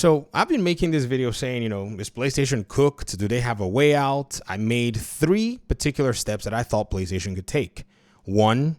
So I've been making this video saying, is PlayStation cooked? Do they have a way out? I made 3 particular steps that I thought PlayStation could take. 1,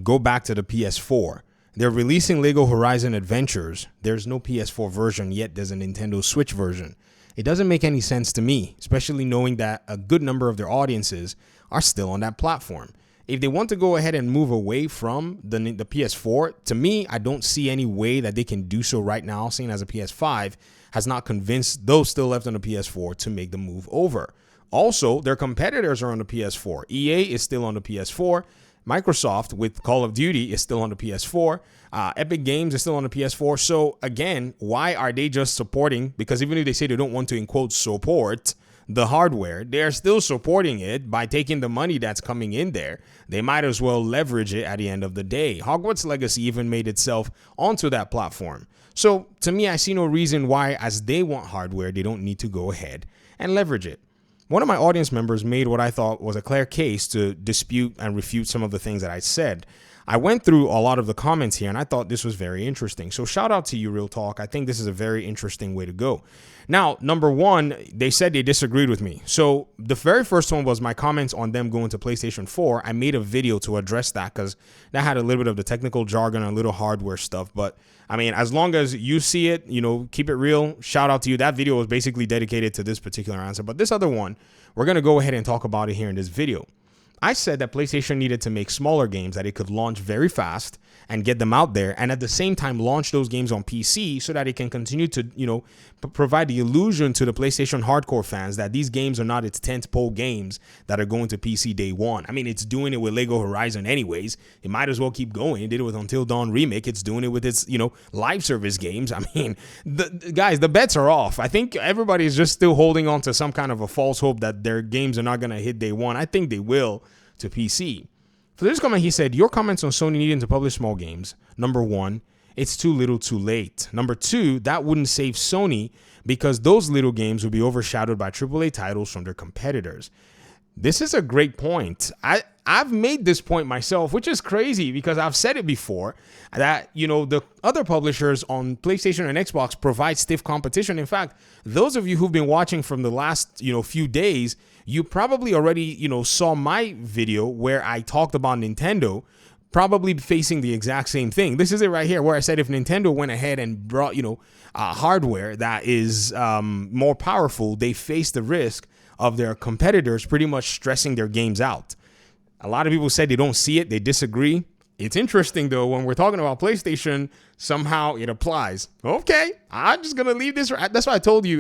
go back to the PS4. They're releasing Lego Horizon Adventures. There's no PS4 version yet. There's a Nintendo Switch version. It doesn't make any sense to me, especially knowing that a good number of their audiences are still on that platform. If they want to go ahead and move away from the PS4, to me, I don't see any way that they can do so right now, seeing as a PS5 has not convinced those still left on the PS4 to make the move over. Also, their competitors are on the PS4. EA is still on the PS4. Microsoft with Call of Duty is still on the PS4. Epic Games is still on the PS4. So again, why are they just supporting? Because even if they say they don't want to, in quotes, support the hardware, they're still supporting it by taking the money that's coming in there. They might as well leverage it at the end of the day. Hogwarts Legacy even made itself onto that platform. So to me, I see no reason why, as they want hardware, they don't need to go ahead and leverage it. One of my audience members made what I thought was a clear case to dispute and refute some of the things that I said. I went through a lot of the comments here and I thought this was very interesting. So shout out to you, Real Talk. I think this is a very interesting way to go. Now, number 1, they said they disagreed with me. So the very first one was my comments on them going to PlayStation 4. I made a video to address that because that had a little bit of the technical jargon and a little hardware stuff. But I mean, as long as you see it, keep it real. Shout out to you. That video was basically dedicated to this particular answer. But this other one, we're going to go ahead and talk about it here in this video. I said that PlayStation needed to make smaller games that it could launch very fast and get them out there, and at the same time launch those games on PC so that it can continue to, provide the illusion to the PlayStation hardcore fans that these games are not its tentpole games that are going to PC day one. I mean, it's doing it with Lego Horizon anyways. It might as well keep going. It did it with Until Dawn Remake. It's doing it with its, live service games. I mean, guys, the bets are off. I think everybody is just still holding on to some kind of a false hope that their games are not going to hit day one. I think they will to PC. For this comment, he said, your comments on Sony needing to publish small games. Number 1, it's too little too late. Number 2, that wouldn't save Sony because those little games would be overshadowed by AAA titles from their competitors. This is a great point. I've made this point myself, which is crazy because I've said it before that, the other publishers on PlayStation and Xbox provide stiff competition. In fact, those of you who've been watching from the last, few days, you probably already, saw my video where I talked about Nintendo probably facing the exact same thing. This is it right here where I said if Nintendo went ahead and brought, hardware that is more powerful, they face the risk of their competitors pretty much stressing their games out. A lot of people said they don't see it. They disagree. It's interesting, though, when we're talking about PlayStation, somehow it applies. Okay, I'm just going to leave this. That's why I told you,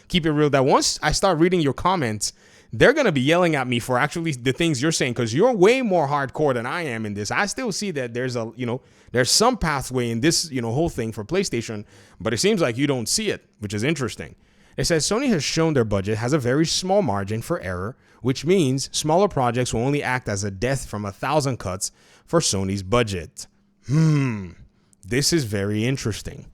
keep it real, that once I start reading your comments, they're going to be yelling at me for actually the things you're saying because you're way more hardcore than I am in this. I still see that there's there's some pathway in this, whole thing for PlayStation, but it seems like you don't see it, which is interesting. It says Sony has shown their budget has a very small margin for error, which means smaller projects will only act as a death from 1,000 cuts for Sony's budget. This is very interesting.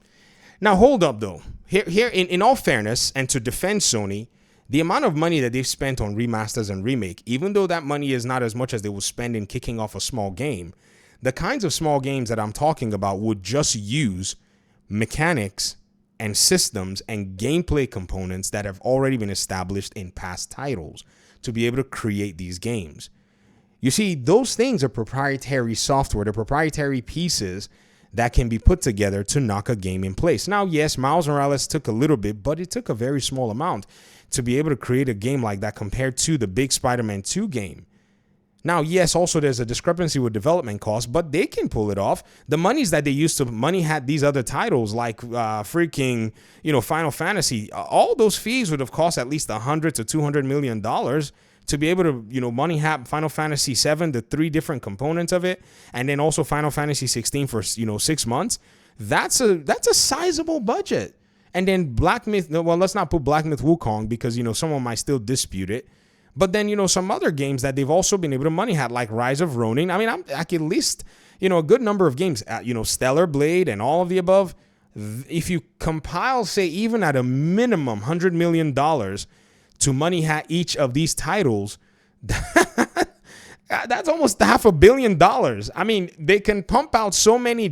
Now, hold up, though. Here, in all fairness, and to defend Sony, the amount of money that they've spent on remasters and remake, even though that money is not as much as they would spend in kicking off a small game, the kinds of small games that I'm talking about would just use mechanics and systems and gameplay components that have already been established in past titles to be able to create these games. You see, those things are proprietary software. They're proprietary pieces that can be put together to knock a game in place. Now, yes, Miles Morales took a little bit, but it took a very small amount to be able to create a game like that compared to the big Spider-Man 2 game. Now, yes, also there's a discrepancy with development costs, but they can pull it off. The monies that they used to money had these other titles like freaking, Final Fantasy. All those fees would have cost at least $100 to $200 million to be able to, money have Final Fantasy 7, the 3 different components of it, and then also Final Fantasy 16 for, 6 months. That's a sizable budget. And then Black Myth, well, let's not put Black Myth Wukong because, someone might still dispute it. But then, some other games that they've also been able to money had, like Rise of Ronin. I mean, I'm like at least, a good number of games, Stellar Blade and all of the above. If you compile, say, even at a minimum $100 million to money hat each of these titles, that's almost $500 million. I mean, they can pump out so many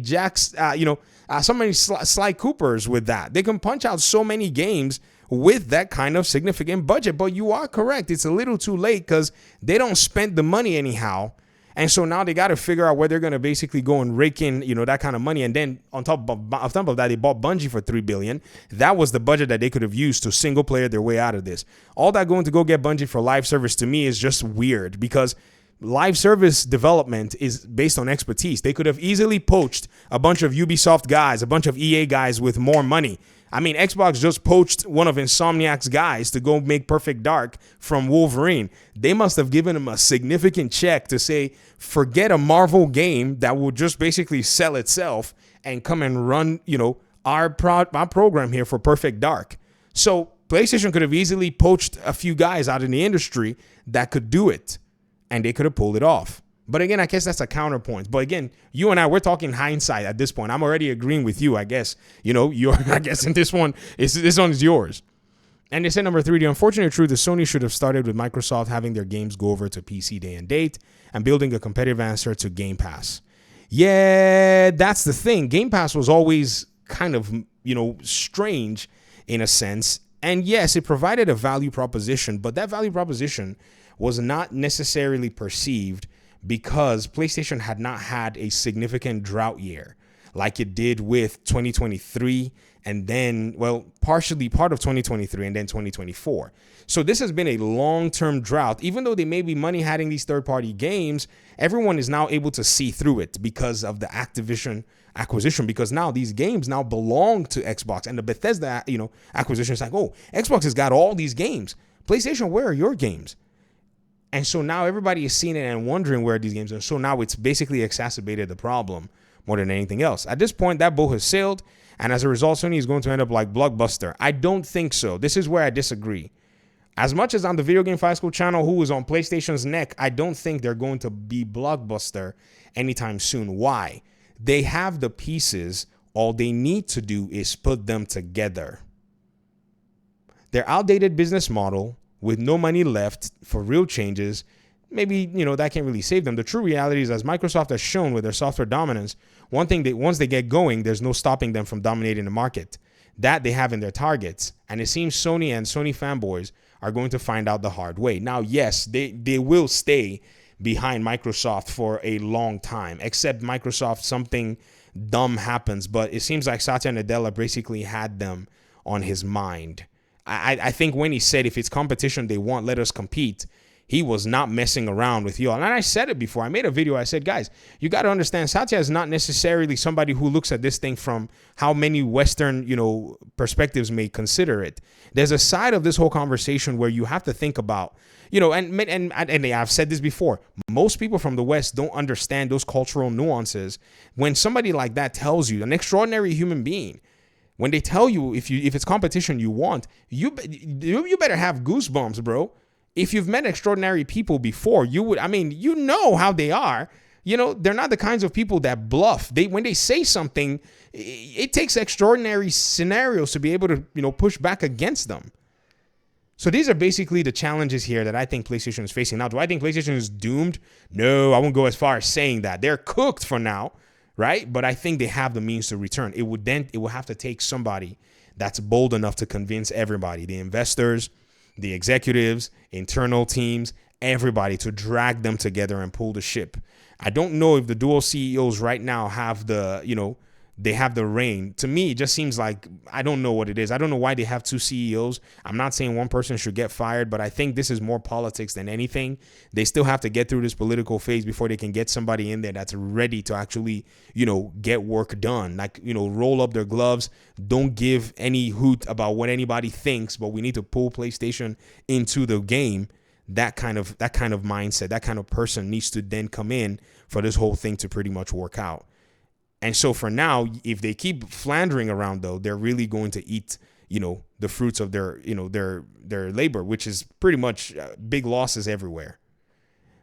so many Sly Coopers with that. They can punch out so many games with that kind of significant budget. But you are correct. It's a little too late because they don't spend the money anyhow. And so now they got to figure out where they're going to basically go and rake in, that kind of money. And then on top of that, they bought Bungie for $3 billion. That was the budget that they could have used to single player their way out of this. All that going to go get Bungie for live service to me is just weird because live service development is based on expertise. They could have easily poached a bunch of Ubisoft guys, a bunch of EA guys with more money. I mean, Xbox just poached one of Insomniac's guys to go make Perfect Dark from Wolverine. They must have given him a significant check to say, forget a Marvel game that will just basically sell itself and come and run, our program here for Perfect Dark. So PlayStation could have easily poached a few guys out in the industry that could do it, and they could have pulled it off. But again, I guess that's a counterpoint. But again, you and I, we're talking hindsight at this point. I'm already agreeing with you, I guess. I guess in this one is yours. And they said number 3, the unfortunate truth is Sony should have started with Microsoft having their games go over to PC day and date and building a competitive answer to Game Pass. Yeah, that's the thing. Game Pass was always kind of, strange in a sense. And yes, it provided a value proposition, but that value proposition was not necessarily perceived because PlayStation had not had a significant drought year like it did with 2023 and then, partially part of 2023 and then 2024. So this has been a long-term drought. Even though they may be money having these third-party games, everyone is now able to see through it because of the Activision acquisition, because now these games now belong to Xbox, and the Bethesda, acquisition is like, oh, Xbox has got all these games. PlayStation, where are your games? And so now everybody is seeing it and wondering where these games are. So now it's basically exacerbated the problem more than anything else. At this point, that boat has sailed. And as a result, Sony is going to end up like Blockbuster. I don't think so. This is where I disagree. As much as I'm the Video Game Five School channel who is on PlayStation's neck, I don't think they're going to be Blockbuster anytime soon. Why? They have the pieces. All they need to do is put them together. Their outdated business model with no money left for real changes, maybe, that can't really save them. The true reality is, as Microsoft has shown with their software dominance, one thing that once they get going, there's no stopping them from dominating the market. That they have in their targets. And it seems Sony and Sony fanboys are going to find out the hard way. Now, yes, they will stay behind Microsoft for a long time, except Microsoft, something dumb happens. But it seems like Satya Nadella basically had them on his mind. I think when he said, if it's competition they want, let us compete, he was not messing around with you all. And I said it before. I made a video. I said, guys, you got to understand, Satya is not necessarily somebody who looks at this thing from how many Western, perspectives may consider it. There's a side of this whole conversation where you have to think about, and I've said this before, most people from the West don't understand those cultural nuances. When somebody like that tells you, an extraordinary human being, when they tell you if it's competition you want, you better have goosebumps, bro. If you've met extraordinary people before, you would. I mean, how they are. They're not the kinds of people that bluff. When they say something, it takes extraordinary scenarios to be able to push back against them. So these are basically the challenges here that I think PlayStation is facing now. Do I think PlayStation is doomed? No, I won't go as far as saying that. They're cooked for now. Right? But I think they have the means to return. It will have to take somebody that's bold enough to convince everybody, the investors, the executives, internal teams, everybody, to drag them together and pull the ship. I don't know if the dual CEOs right now have they have the reign. To me, it just seems like, I don't know what it is. I don't know why they have two CEOs. I'm not saying one person should get fired, but I think this is more politics than anything. They still have to get through this political phase before they can get somebody in there that's ready to actually, get work done. Like, roll up their gloves. Don't give any hoot about what anybody thinks, but we need to pull PlayStation into the game. That kind of mindset, that kind of person needs to then come in for this whole thing to pretty much work out. And so for now, if they keep floundering around, though, they're really going to eat, the fruits of their labor, which is pretty much big losses everywhere.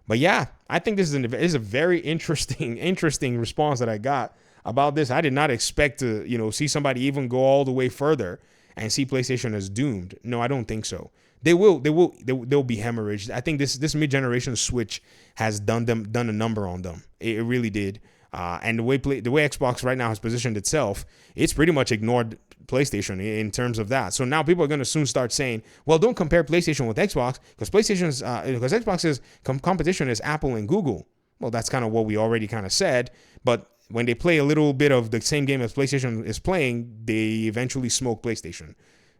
But yeah, I think this is a very interesting response that I got about this. I did not expect to, see somebody even go all the way further and see PlayStation as doomed. No, I don't think so. They'll be hemorrhaged. I think this mid-generation switch has done a number on them. It really did. And the way Xbox right now has positioned itself, it's pretty much ignored PlayStation in terms of that. So now people are going to soon start saying, well, don't compare PlayStation with Xbox because Xbox's competition is Apple and Google. Well, that's kind of what we already kind of said. But when they play a little bit of the same game as PlayStation is playing, they eventually smoke PlayStation,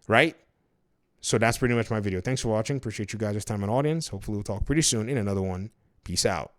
right? So that's pretty much my video. Thanks for watching. Appreciate you guys' time and audience. Hopefully we'll talk pretty soon in another one. Peace out.